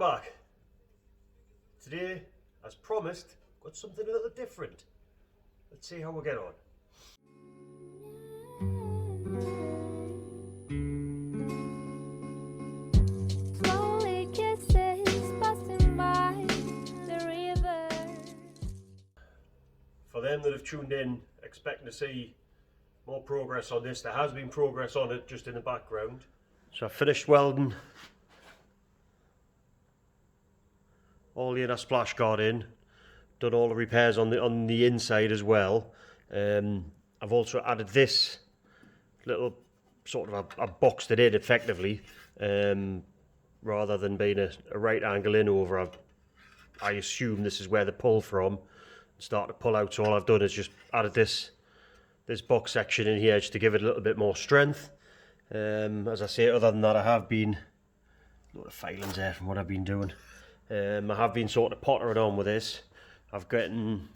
back. Today, as promised, got something a little different. Let's see how we get on. Slowly kisses passing by the river. For them that have tuned in, expecting to see more progress on this, there has been progress on it just in the background. So I finished welding all the inner splash guard in, done all the repairs on the inside as well. I've also added this little sort of, I boxed it in effectively, rather than being a right angle in over. I assume this is where they pull from and start to pull out. So all I've done is just added this box section in here just to give it a little bit more strength. As I say, other than that, I have been a lot of filings there from what I've been doing. I have been sort of pottering on with this. I've gotten,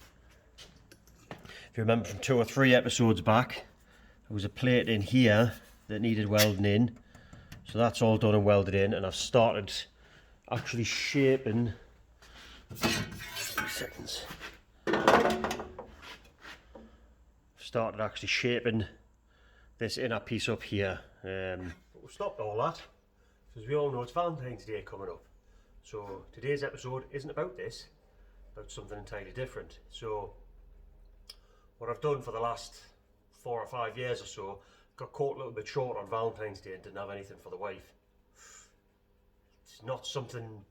if you remember from 2 or 3 episodes back, there was a plate in here that needed welding in. So that's all done and welded in, and I've started actually shaping. 2 seconds. Started actually shaping this inner piece up here. But we've stopped all that, because we all know it's Valentine's Day coming up. So today's episode isn't about this, about something entirely different. So what I've done for the last 4 or 5 years or so, got caught a little bit short on Valentine's Day and didn't have anything for the wife. It's not something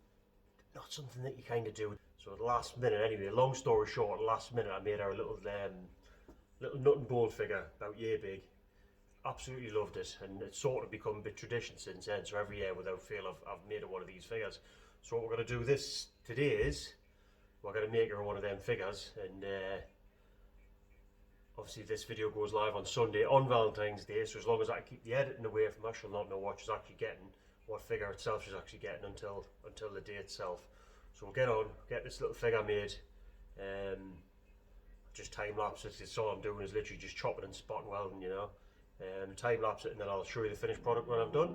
that you kind of do. So at the last minute, anyway, long story short, at the last minute I made her a little nut and bolt figure about yay big. Absolutely loved it, and it's sort of become a bit tradition since then. So every year without fail I've made her one of these figures. So what we're going to do today is we're going to make her one of them figures, and obviously this video goes live on Sunday on Valentine's Day, so as long as I keep the editing away from her, she'll not know what she's actually getting, what figure itself she's actually getting until the day itself. So we'll get this little figure made. Just time lapse it. It's all I'm doing is literally just chopping and spotting welding, you know. Time lapse it, and then I'll show you the finished product when I'm done.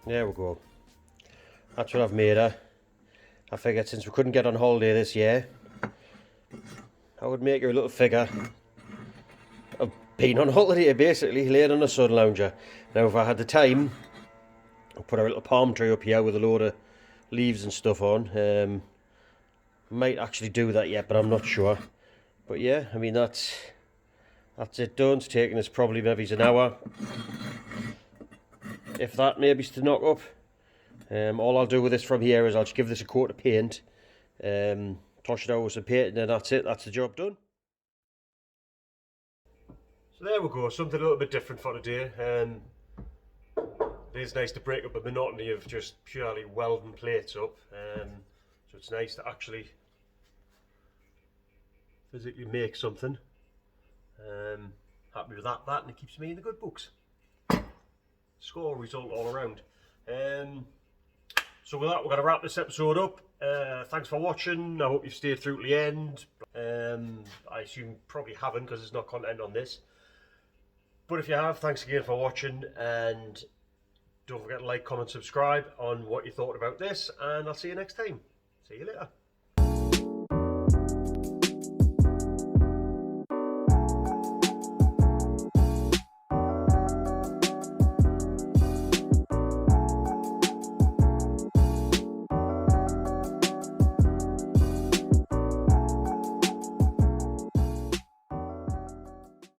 There we go. That's what I've made her. I figured since we couldn't get on holiday this year, I would make her a little figure of being on holiday, basically, laying on a sun lounger. Now, if I had the time, I'll put a little palm tree up here with a load of leaves and stuff on. Might actually do that yet, but I'm not sure. But yeah, I mean, that's it done. It's taken us probably maybe an hour, if that, maybe, to knock up. All I'll do with this from here is I'll just give this a coat of paint, toss it out with some paint, and then that's it. That's the job done. So there we go, something a little bit different for today. It is nice to break up the monotony of just purely welding plates up. So it's nice to actually physically make something. Happy with that, and it keeps me in the good books. Score result all around. So with that, we're going to wrap this episode up. Thanks for watching. I hope you've stayed through to the end. I assume probably haven't, because there's no content on this. But if you have, thanks again for watching, and don't forget to like, comment, subscribe on what you thought about this, and I'll see you next time. See you later.